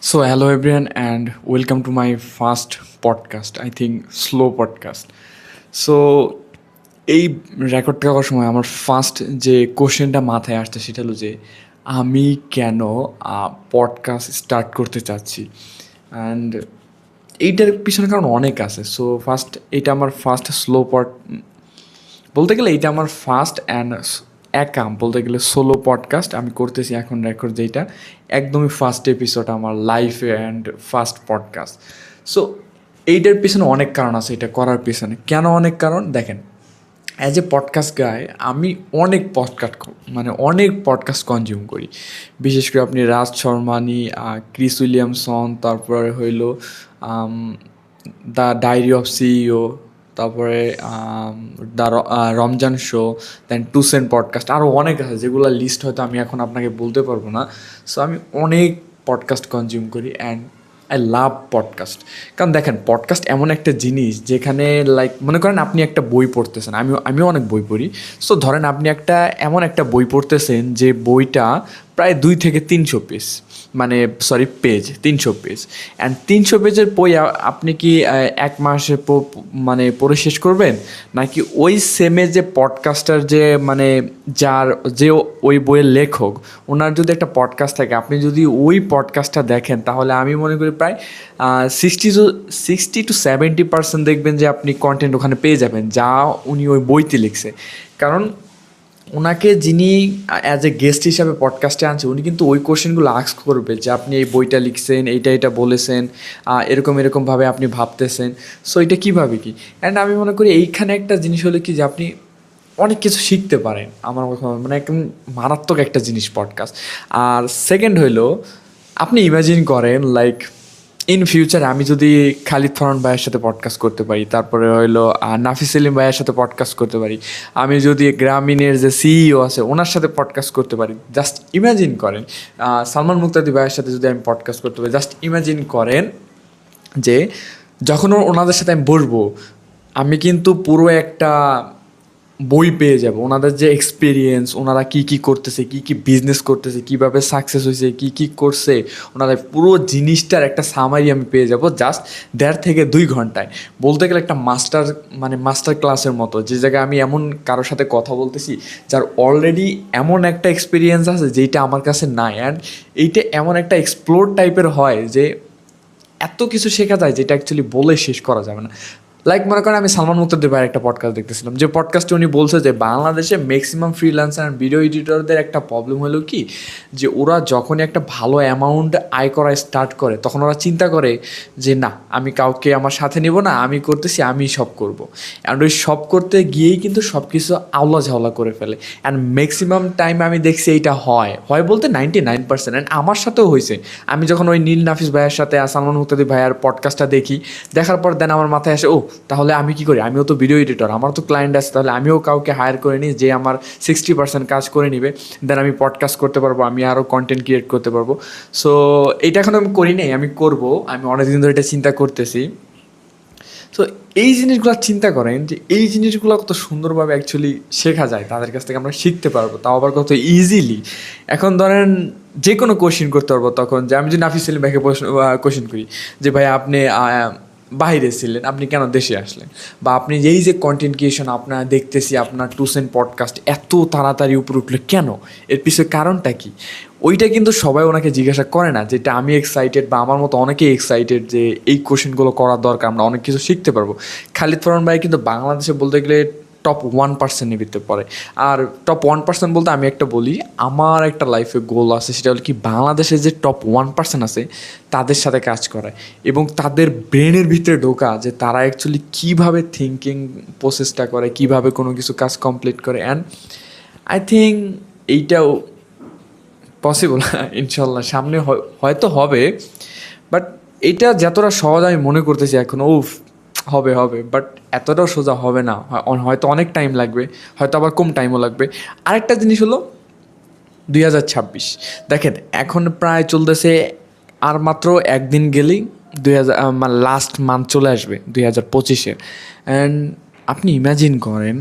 So, hello everyone, and welcome to my first podcast. I think slow podcast. So, এই রেকর্ডটা করার সময় আমার ফার্স্ট যে কোশ্চেনটা মাথায় আসছে সেটা হলো যে আমি কেন পডকাস্ট স্টার্ট করতে চাচ্ছি। অ্যান্ড এইটার পিছনে কারণ অনেক আছে। সো এটা আমার ফার্স্ট স্লো বলতে গেলে এইটা আমার ফার্স্ট অ্যান্ড একা বলতে গেলে সোলো পডকাস্ট আমি করতেছি এখন রেকর্ড, যেটা একদমই ফার্স্ট এপিসোড আমার লাইফে অ্যান্ড ফার্স্ট পডকাস্ট। সো এইটার পিছনে অনেক কারণ আছে এটা করার পিছনে। কেন অনেক কারণ দেখেন, অ্যাজ এ পডকাস্ট গাই আমি অনেক পডকাস্ট কনজিউম করি। বিশেষ করে আপনি রাজ শর্মানি, ক্রিস উইলিয়ামসন, তারপরে হইল দ্য ডায়েরি অফ সিইও, তারপরে দ্য রমজান শো, দেন টুসেন পডকাস্ট, আরও অনেক আছে যেগুলো লিস্ট হয়তো আমি এখন আপনাকে বলতে পারবো না। সো আমি অনেক পডকাস্ট কনজিউম করি অ্যান্ড আই লাভ পডকাস্ট। কারণ দেখেন, পডকাস্ট এমন একটা জিনিস যেখানে লাইক মনে করেন আপনি একটা বই পড়তেছেন, আমিও অনেক বই পড়ি। সো ধরেন আপনি এমন একটা বই পড়তেছেন যে বইটা প্রায় 2 থেকে 300 পেজ, পেজ 300 পেজ। অ্যান্ড 300 পেজের বই আপনি কি এক মাসে পড়ে শেষ করবেন? নাকি ওই সেমে যে পডকাস্টার যে যার যে ওই বইয়ের লেখক, ওনার যদি একটা পডকাস্ট থাকে, আপনি যদি ওই পডকাস্টটা দেখেন তাহলে আমি মনে করি প্রায় 60 to 70% দেখবেন যে আপনি কন্টেন্ট ওখানে পেয়ে যাবেন যা উনি ওই বইতে লিখছে। কারণ ওনাকে যিনি অ্যাজ এ গেস্ট হিসাবে পডকাস্টে আনছে, উনি কিন্তু ওই কোশ্চেনগুলো আস্ক করবে যে আপনি এই বইটা লিখছেন, এটা বলেছেন, এরকমভাবে আপনি ভাবতেছেন। সো এটা কীভাবে কি, অ্যান্ড আমি মনে করি এইখানে একটা জিনিস হলো কি যে আপনি অনেক কিছু শিখতে পারেন। আমার কথা একদম মারাত্মক একটা জিনিস পডকাস্ট। আর সেকেন্ড হইলো, আপনি ইমাজিন করেন লাইক ইন ফিউচারে আমি যদি খালিদ ফরহান ভাইয়ের সাথে পডকাস্ট করতে পারি, তারপরে হইলো নাফিস সেলিম ভাইয়ের সাথে পডকাস্ট করতে পারি, আমি যদি গ্রামীণের যে সিইও আছে ওনার সাথে পডকাস্ট করতে পারি, জাস্ট ইমাজিন করেন। সালমান মুক্তাদি ভাইয়ের সাথে যদি আমি পডকাস্ট করতে পারি, জাস্ট ইমাজিন করেন যে যখন ওনাদের সাথে আমি বসবো, আমি কিন্তু পুরো একটা বই পেয়ে যাব ওনাদের যে এক্সপিরিয়েন্স, ওনারা কী কী করতেছে, কী কী বিজনেস করতেছে, কীভাবে সাকসেস হয়েছে, কী কী করছে, ওনারা পুরো জিনিসটার একটা সামারি আমি পেয়ে যাব জাস্ট 1.5 থেকে 2 ঘন্টায়। বলতে গেলে একটা মাস্টার ক্লাসের মতো, যে জায়গায় আমি এমন কারোর সাথে কথা বলতেছি যার অলরেডি এমন একটা এক্সপিরিয়েন্স আছে যেটা আমার কাছে নাই। অ্যান্ড এইটা এমন একটা এক্সপ্লোর টাইপের হয় যে এত কিছু শেখা যায় যেটা অ্যাকচুয়ালি বলে শেষ করা যাবে না। লাইক মনে করেন আমি সালমান মুক্তাদির ভাইয়ের একটা পডকাস্ট দেখতেছিলাম, যে পডকাস্টে উনি বলছে যে বাংলাদেশে ম্যাক্সিমাম ফ্রিল্যান্সার অ্যান্ড ভিডিও এডিটরদের একটা প্রবলেম হলো কি, যে ওরা যখনই একটা ভালো অ্যামাউন্ট আয় করা স্টার্ট করে তখন ওরা চিন্তা করে যে না, আমি কাউকে আমার সাথে নেব না, আমি করতেছি, আমি সব করব। অ্যান্ড ওই সব করতে গিয়েই কিন্তু সব কিছু আওলা ঝাওলা করে ফেলে। অ্যান্ড ম্যাক্সিমাম টাইম আমি দেখছি এইটা হয় বলতে 99%। অ্যান্ড আমার সাথেও হয়েছে। আমি যখন ওই নীল নাফিস ভাইয়ের সাথে সালমান মুক্তাদি ভাইয়ার পডকাস্টটা দেখি, দেখার পর দেন আমার মাথায় আসে, ও তাহলে আমি কী করি, আমিও তো ভিডিও এডিটর, আমার তো ক্লায়েন্ট আছে, তাহলে আমিও কাউকে হায়ার করে নিই যে আমার 60% কাজ করে নিবে, দেন আমি পডকাস্ট করতে পারবো, আমি আরও কন্টেন্ট ক্রিয়েট করতে পারবো। সো এইটা এখন আমি করি নাই, আমি করব, আমি অনেকদিন ধরে এটা চিন্তা করতেছি। সো এই জিনিসগুলো চিন্তা করেন যে এই জিনিসগুলো কত সুন্দরভাবে অ্যাকচুয়ালি শেখা যায়, তাদের কাছ থেকে আমরা শিখতে পারবো, তাও আবার কত ইজিলি। এখন ধরেন যে কোনো কোশ্চেন করতে পারবো, তখন যে আমি যদি নাফিস সেলিম ভাইকে কোশ্চেন করি যে ভাই আপনি বাইরে ছিলেন, আপনি কেন দেশে আসলেন, বা আপনি এই যে কন্টেন্ট ক্রিয়েশন আপনার দেখতেছি, আপনার টুসেন পডকাস্ট এত তাড়াতাড়ি উপরে উঠলো কেন, এর পিছনে কারণটা কি, ওইটা কিন্তু সবাই ওনাকে জিজ্ঞাসা করে না। যেটা আমি এক্সাইটেড বা আমার মতো অনেকেই এক্সাইটেড যে এই কোশ্চেনগুলো করার দরকার, আমরা অনেক কিছু শিখতে পারবো। খালিদ ফরহান ভাই কিন্তু বাংলাদেশে বলতে গেলে টপ 1% ভিতরে পড়ে। আর টপ 1% বলতে আমি একটা বলি, আমার একটা লাইফে গোল আছে, সেটা হলো কি বাংলাদেশের যে টপ 1% আছে তাদের সাথে কাজ করা এবং তাদের ব্রেনের ভিতরে ঢোকা, যে তারা অ্যাকচুয়ালি কীভাবে থিঙ্কিং প্রসেসটা করে, কীভাবে কোনো কিছু কাজ কমপ্লিট করে। অ্যান্ড আই থিঙ্ক এইটাও পসিবল ইনশাল্লাহ সামনে হয়তো হবে, বাট এটা যতটা সহজ আমি মনে করতেছি এখন, হবে বাট এতটাও সোজা হবে না, হয়তো অনেক টাইম লাগবে, হয়তো আবার কম টাইমও লাগবে। আরেকটা জিনিস হলো 2026 দেখেন, এখন প্রায় চলতেছে, আর মাত্র একদিন গেলেই 2000 লাস্ট মান্থ চলে আসবে 2025-এর। অ্যান্ড আপনি ইম্যাজিন করেন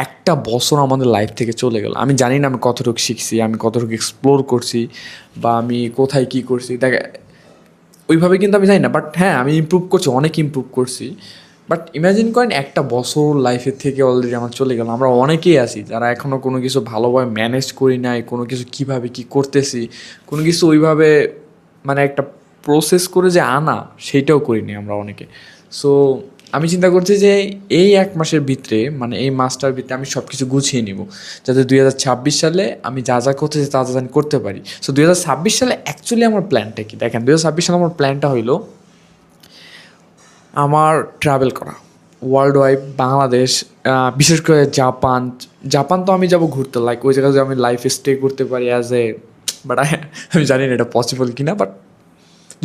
একটা বছর আমাদের লাইফ থেকে চলে গেল, আমি জানি না আমি কতটুকু শিখছি, আমি কতটুকু এক্সপ্লোর করছি, বা আমি কোথায় কী করছি। ওইভাবে কিন্তু আমি জানি না, বাট হ্যাঁ আমি ইমপ্রুভ করছি, অনেক ইমপ্রুভ করছি। বাট ইমাজিন করেন একটা বছর লাইফের থেকে অলরেডি আমার চলে গেল। আমরা অনেকেই আছি যারা এখনও কোনো কিছু ভালোভাবে ম্যানেজ করি নাই, কোনো কিছু কীভাবে কী করতেছি, কোনো কিছু ওইভাবে মানে একটা প্রসেস করে যে আনা, সেইটাও করিনি আমরা অনেকে। সো আমি চিন্তা করছি যে এই 1 মাসের ভিতরে, মানে এই মাসটার ভিতরে আমি সব কিছু গুছিয়ে নিব, যাতে 2026 সালে আমি যা যা করতে চাই তা যা জানি করতে পারি। সো 2026 সালে অ্যাকচুয়ালি আমার প্ল্যানটা কি দেখেন, 2026 সালে আমার প্ল্যানটা হইলো আমার ট্রাভেল করা ওয়ার্ল্ড ওয়াইড, বাংলাদেশ, বিশেষ করে জাপান। জাপান তো আমি যাব ঘুরতে, লাইক ওই জায়গায় আমি লাইফ স্টে করতে পারি অ্যাজ এ, বাট আমি জানি না এটা পসিবল কি না, বাট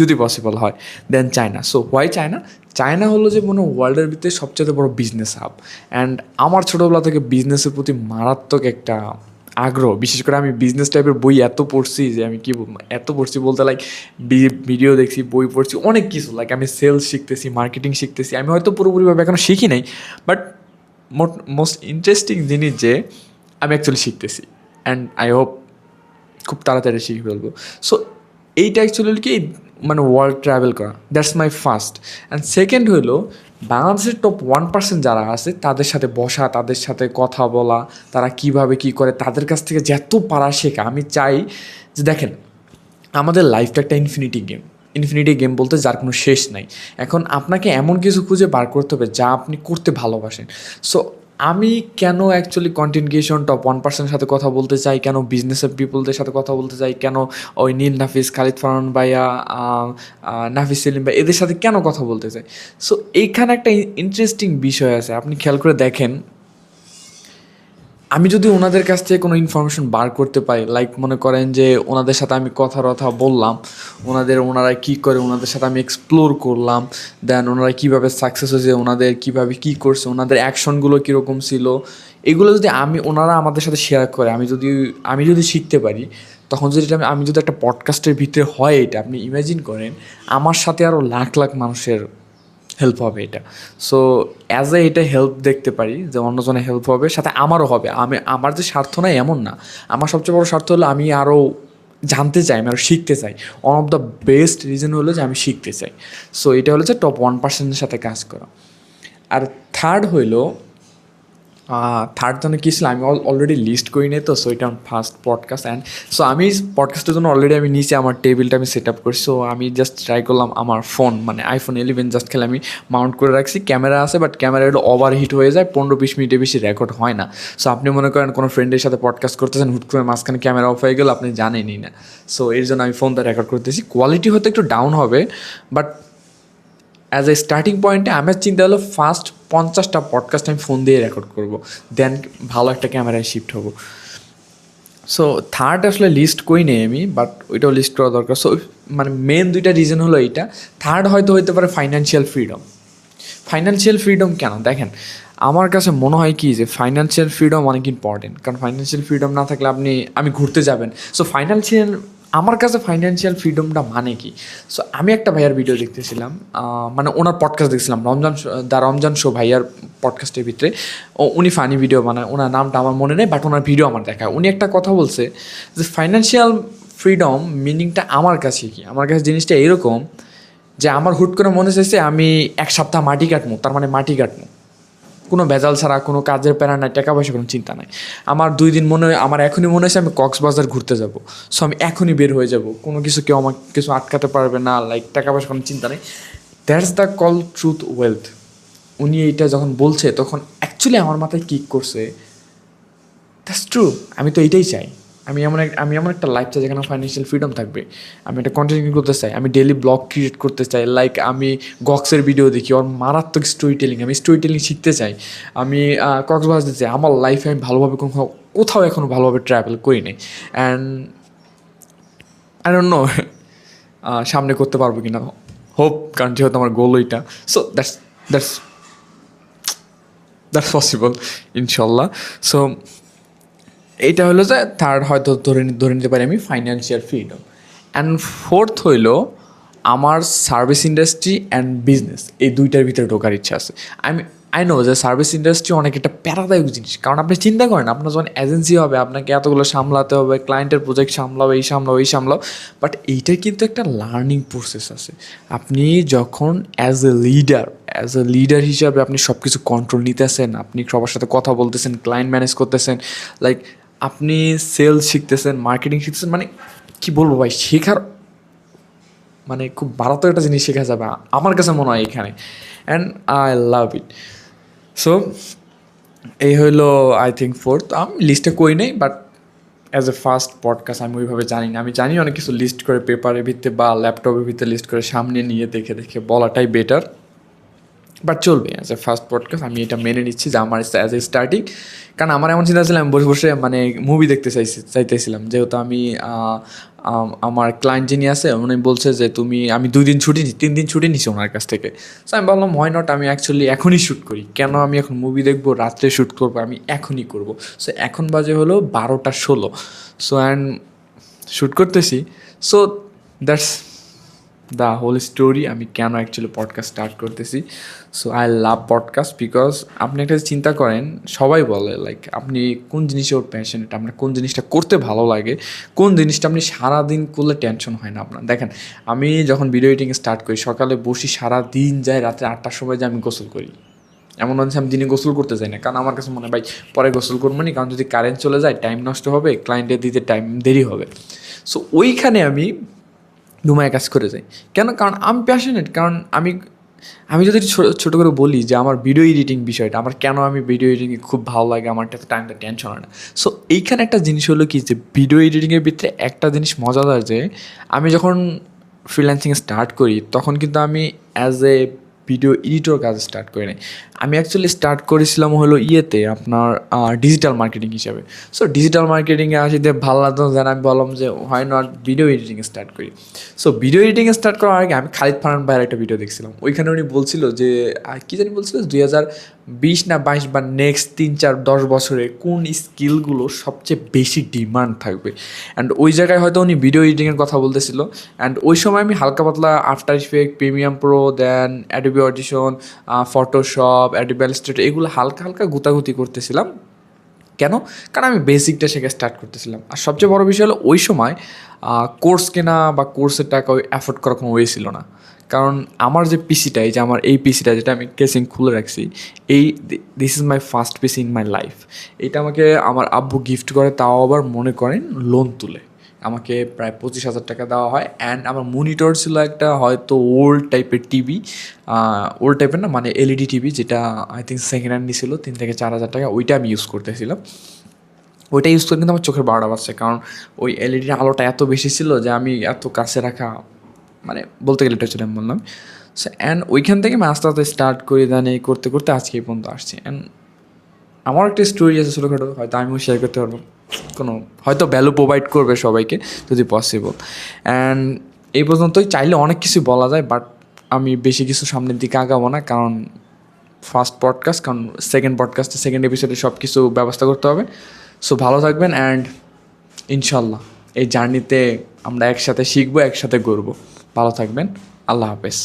যদি পসিবল হয়। Then China. So why China? China হলো যে মনে ওয়ার্ল্ডের ভিতরে সবচেয়ে বড় বিজনেস হাব। অ্যান্ড আমার ছোটোবেলা থেকে বিজনেসের প্রতি মারাত্মক একটা আগ্রহ। বিশেষ করে আমি বিজনেস টাইপের বই এত পড়ছি যে আমি কী বলবো, এত পড়ছি বলতে লাইক ভিডিও দেখছি, বই পড়ছি, অনেক কিছু। লাইক আমি সেলস শিখতেছি, মার্কেটিং শিখতেছি। আমি হয়তো পুরোপুরিভাবে এখনও শিখি নাই, বাট মোস্ট ইন্টারেস্টিং জিনিস যে আমি অ্যাকচুয়ালি শিখতেছি। অ্যান্ড আই হোপ খুব তাড়াতাড়ি শিখে ফেলবো। সো এইটা অ্যাকচুয়ালি কি, মানে ওয়ার্ল্ড ট্রাভেল করা, that's my first. And second হলো বাংলাদেশের টপ 1% যারা আছে তাদের সাথে বসা, তাদের সাথে কথা বলা, তারা কিভাবে কী করে, তাদের কাছ থেকে যত পারা শেখা। আমি চাই যে দেখেন আমাদের লাইফটা একটা ইনফিনিটি গেম। ইনফিনিটি গেম বলতে যার কোনো শেষ নাই। এখন আপনাকে এমন কিছু খুঁজে বার করতে হবে যা আপনি করতে ভালোবাসেন। সো আমি কেন অ্যাকচুয়ালি কন্টেন্ট ক্রিয়েশন টপ 1% সাথে কথা বলতে চাই, কেন বিজনেসের পিপলদের সাথে কথা বলতে চাই, কেন ওই নীল নাফিস, খালিদ ফারহান ভাইয়া, নাফিস সেলিম ভাই, এদের সাথে কেন কথা বলতে চাই। সো এইখানে একটা ইন্টারেস্টিং বিষয় আছে, আপনি খেয়াল করে দেখেন। আমি যদি ওনাদের কাছ থেকে কোনো ইনফরমেশন বার করতে পারি, লাইক মনে করেন যে ওনাদের সাথে আমি কথা বললাম, ওনারা কী করে, ওনাদের সাথে আমি এক্সপ্লোর করলাম, দেন ওনারা কীভাবে সাকসেস হয়েছে, ওনাদের কীভাবে কী করছে, ওনাদের অ্যাকশনগুলো কীরকম ছিল, এগুলো যদি ওনারা আমাদের সাথে শেয়ার করে, আমি যদি শিখতে পারি, তখন যদি আমি যদি একটা পডকাস্টের ভিতরে হয়, এটা আপনি ইমাজিন করেন আমার সাথে আরও লাখ লাখ মানুষের হেল্প হবে এটা। সো অ্যাজ এ এটা হেল্প দেখতে পারি যে অন্যজনের হেল্প হবে, সাথে আমারও হবে। আমার যে স্বার্থ নাই এমন না, আমার সবচেয়ে বড় স্বার্থ হলো আমি আরও জানতে চাই, আমি আরও শিখতে চাই। One of the best reason হলো যে আমি শিখতে চাই। সো এটা হলো যে টপ 1%-এর সাথে কাজ করা। আর থার্ড হইলো, থার্ড জন্য কী ছিল আমি অলরেডি লিস্ট করি নিই তো। সো এটা আমার ফার্স্ট পডকাস্ট। অ্যান্ড সো আমি পডকাস্টের জন্য অলরেডি আমি নিচে আমার টেবিলটা আমি সেট আপ করছি। সো আমি জাস্ট ট্রাই করলাম আমার ফোন, মানে iPhone 11 জাস্ট খেলে আমি মাউন্ট করে রাখছি। ক্যামেরা আছে, বাট ক্যামেরা হলো ওভার হিট হয়ে যায়, 15-20 মিনিটের বেশি রেকর্ড হয় না। সো আপনি মনে করেন কোনো ফ্রেন্ডের সাথে পডকাস্ট করতেছেন, হুট করে মাঝখানে ক্যামেরা অফ হয়ে গেল, আপনি জানেনই না। সো এর জন্য আমি ফোনটা রেকর্ড করতেছি। কোয়ালিটি হয়তো একটু ডাউন হবে, বাট অ্যাজ এ স্টার্টিং পয়েন্টে আমার চিন্তা হলো ফার্স্ট 50টা পডকাস্ট আমি ফোন দিয়ে রেকর্ড করবো, দেন ভালো একটা ক্যামেরায় শিফট হবো। সো থার্ড আসলে লিস্ট করি নেই আমি, বাট ওইটাও লিস্ট করা দরকার। সো মানে মেন 2টা রিজন হলো এইটা। থার্ড হয়তো হতে পারে ফাইন্যান্সিয়াল ফ্রিডম। ফাইন্যান্সিয়াল ফ্রিডম কেন দেখেন, আমার কাছে মনে হয় কি যে ফাইন্যান্সিয়াল ফ্রিডম অনেক ইম্পর্টেন্ট। কারণ ফাইন্যান্সিয়াল ফ্রিডম না থাকলে আমি ঘুরতে যাবেন। সো আমার কাছে ফাইন্যান্সিয়াল ফ্রিডমটা মানে কি। সো আমি একটা ভাইয়ার ভিডিও দেখতেছিলাম, মানে ওনার পডকাস্ট দেখছিলাম, রমজান শো ভাইয়ার পডকাস্টের ভিতরে। উনি ফানি ভিডিও বানায়, ওনার নামটা আমার মনে নেই, বাট ওনার ভিডিও আমার দেখায়। উনি একটা কথা বলছে যে ফাইন্যান্সিয়াল ফ্রিডম মিনিংটা আমার কাছে কি, আমার কাছে জিনিসটা এরকম যে আমার হুট করে মনে চাইছে আমি 1 সপ্তাহ মাটি কাটবো, তার মানে মাটি কাটবো, কোনো ভেজাল ছাড়া, কোনো কাজের প্যারা নাই, টাকা পয়সা কোনো চিন্তা নাই। আমার এখনই মনে হয়েছে আমি কক্সবাজার ঘুরতে যাব। সো আমি এখনই বের হয়ে যাব, কোনো কেউ আমাকে কিছু আটকাতে পারবে না, লাইক টাকা পয়সা কোনো চিন্তা নেই। That's the call truth wealth. উনি এইটা যখন বলছে তখন অ্যাকচুয়ালি আমার মাথায় কিক করছে, দ্যাটস ট্রু। আমি তো এইটাই চাই। আমি এমন একটা লাইফ চাই যেখানে ফাইন্যান্সিয়াল ফ্রিডম থাকবে। আমি একটা কন্টেন্ট করতে চাই, আমি ডেলি ব্লগ ক্রিয়েট করতে চাই, লাইক আমি গক্সের ভিডিও দেখি, ওর মারাত্মক স্টোরি টেলিং, আমি স্টোরি টেলিং শিখতে চাই, আমি কক্সবাজার যেতে চাই। আমার লাইফে আমি ভালোভাবে কোথাও এখনও ভালোভাবে ট্রাভেল করি নাই। অ্যান্ড আই ডোন্ট নো সামনে করতে পারবো কি না, হোপ, কারণ যেহেতু আমার গোল ওইটা। সো দ্যাটস পসিবল ইনশাল্লাহ। সো এইটা হলো যে থার্ড হয়তো ধরে নিতে পারি আমি ফাইন্যান্সিয়াল ফ্রিডম। অ্যান্ড ফোর্থ হইলো আমার সার্ভিস ইন্ডাস্ট্রি অ্যান্ড বিজনেস, এই 2টার ভিতরে ঢোকার ইচ্ছা আছে। আই নো যে সার্ভিস ইন্ডাস্ট্রি অনেক একটা প্যারাদায়ক জিনিস, কারণ আপনি চিন্তা করেন আপনার যখন এজেন্সি হবে আপনাকে এতগুলো সামলাতে হবে, ক্লায়েন্টের প্রজেক্ট সামলাও, এই সামলাও, এই সামলাও, বাট এইটার কিন্তু একটা লার্নিং প্রসেস আছে। আপনি যখন অ্যাজ এ লিডার হিসাবে আপনি সব কিছু কন্ট্রোল নিতেছেন, আপনি সবার সাথে কথা বলতেছেন, ক্লায়েন্ট ম্যানেজ করতেছেন, লাইক আপনি সেলস শিখতেছেন, মার্কেটিং শিখতেছেন, মানে কী বলবো ভাই, শেখার মানে খুব মারাত্মক একটা জিনিস শেখা যাবে আমার কাছে মনে হয় এখানে, and I love it. So এই হইলো আই থিঙ্ক ফোর্থ, আমি লিস্টে করি নাই, but as a first podcast আমি ওইভাবে জানি না। আমি জানি অনেক কিছু লিস্ট করে পেপারের ভিত্তিতে বা ল্যাপটপের ভিতরে লিস্ট করে সামনে নিয়ে দেখে দেখে বলাটাই বেটার, বাট চলবে। অ্যাজ এ ফার্স্ট পডকাস্ট আমি এটা মেনে নিচ্ছি যে আমার অ্যাজ এ স্টার্টিং, কারণ আমার এমন চিন্তা ছিল আমি বসে বসে মানে মুভি দেখতে চাইতেছিলাম, যেহেতু আমি আমার ক্লায়েন্ট যিনি আছে উনি বলছে যে আমি 2 দিন ছুটি 3 দিন ছুটি নিছি ওনার কাছ থেকে। সো আমি বললাম হোয়াই নট, আমি অ্যাকচুয়ালি এখনই শ্যুট করি, কেন আমি এখন মুভি দেখবো, রাত্রে শ্যুট করবো, আমি এখনই করবো। সো এখন বাজে হলো 12টা 16। সো অ্যান্ড শ্যুট করতেছি। So that's the whole story, আমি কেন অ্যাকচুয়ালি পডকাস্ট স্টার্ট করতেছি। So I love podcast because আপনি একটা চিন্তা করেন, সবাই বলে লাইক আপনি কোন জিনিসে ওর প্যাশনেট, আপনার কোন জিনিসটা করতে ভালো লাগে, কোন জিনিসটা আপনি সারাদিন করলে টেনশন হয় না আপনার। দেখেন আমি যখন ভিডিও এডিটিং স্টার্ট করি, সকালে বসি, সারা দিন যায়, রাত্রে 8টার সময় যে আমি গোসল করি, এমন হচ্ছে আমি দিনে গোসল করতে যাই না, কারণ আমার কাছে মনে হয় ভাই পরে গোসল করবো না, কারণ যদি কারেন্ট চলে যায় টাইম নষ্ট হবে, ক্লায়েন্টের দিতে টাইম দেরি হবে। সো ওইখানে আমি ঘুমায় কাজ করে যাই। কেন? কারণ আমি প্যাশনেট, কারণ আমি যদি ছোটো করে বলি যে আমার ভিডিও এডিটিং বিষয়টা, আমার কেন আমি ভিডিও এডিটিংয়ে খুব ভালো লাগে, আমার এত টাইমটা টেনশন হয় না। সো এইখানে একটা জিনিস হলো কি, যে ভিডিও এডিটিংয়ের ভিতরে একটা জিনিস মজাদার, যে আমি যখন ফ্রিল্যান্সিং স্টার্ট করি তখন কিন্তু আমি অ্যাজ এ ভিডিও এডিটর কাজ স্টার্ট করি নাই। আমি অ্যাকচুয়ালি স্টার্ট করেছিলাম হলো আপনার ডিজিটাল মার্কেটিং হিসাবে। সো ডিজিটাল মার্কেটিংয়ে আসিতে ভালো লাগতো, যেন আমি বললাম যে why not video editing start করি। সো ভিডিও এডিটিং স্টার্ট করার আগে আমি খালিদ ফারহান ভাইয়ের একটা ভিডিও দেখছিলাম, ওইখানে উনি বলছিল যে কী জানি বলছিল 2020 না 22 বা নেক্সট 3-4-10 বছরে কোন স্কিলগুলো সবচেয়ে বেশি ডিমান্ড থাকবে। অ্যান্ড ওই জায়গায় হয়তো উনি ভিডিও এডিটিংয়ের কথা বলতেছিল। অ্যান্ড ওই সময় আমি হালকা পাতলা after effect, premium pro, then Adobe Audition, Photoshop, Adobe Illustrator, এগুলো হালকা হালকা গুতাগুতি করতেছিলাম। কেন? কারণ আমি বেসিকটা শেখা স্টার্ট করতেছিলাম। আর সবচেয়ে বড় বিষয় হলো ওই সময় কোর্স কেনা বা কোর্সের টাকা ওই অ্যাফোর্ড করার কোনো ওয়ে ছিল না। কারণ আমার যে পিসিটা, এই যে আমার এই পিসিটা যেটা আমি কেসিং খুলে রাখছি, this is my first PC in my life. এটা আমাকে আমার আব্বু গিফট করে, তাও আবার মনে করেন লোন তুলে আমাকে প্রায় 25,000 টাকা দেওয়া হয়। অ্যান্ড আমার মনিটর ছিল একটা হয়তো ওল্ড টাইপের টিভি, ওল্ড টাইপের না মানে এলইডি টিভি, যেটা আই থিঙ্ক সেকেন্ড হ্যান্ড নিয়েছিল 3,000-4,000 টাকা, ওইটা আমি ইউজ করতেছিলাম। ওইটা ইউজ করে কিন্তু আমার চোখের 12টা বাজছে, কারণ ওই এলইডির আলোটা এত বেশি ছিল যে আমি এত কাছে রাখা, মানে বলতে গেলে এটা হচ্ছে আমি বললাম। সো অ্যান্ড ওইখান থেকে আমি আস্তে আস্তে স্টার্ট করি, দেন এই করতে করতে আজকে এই পর্যন্ত আসছি। অ্যান্ড আমার একটা স্টোরি আছে ছোটোখাটো, হয়তো আমিও শেয়ার করতে পারবো, কোনো হয়তো ভ্যালু প্রোভাইড করবে সবাইকে যদি পসিবল। অ্যান্ড এই পর্যন্তই, চাইলে অনেক কিছু বলা যায়, বাট আমি বেশি কিছু সামনের দিকে আগাবো না, কারণ ফার্স্ট পডকাস্ট, কারণ সেকেন্ড পডকাস্টে সেকেন্ড এপিসোডে সব কিছু ব্যবস্থা করতে হবে। সো ভালো থাকবেন, অ্যান্ড ইনশাল্লাহ এই জার্নিতে আমরা একসাথে শিখবো, একসাথে করবো। ভালো থাকবেন, আল্লাহ হাফেজ।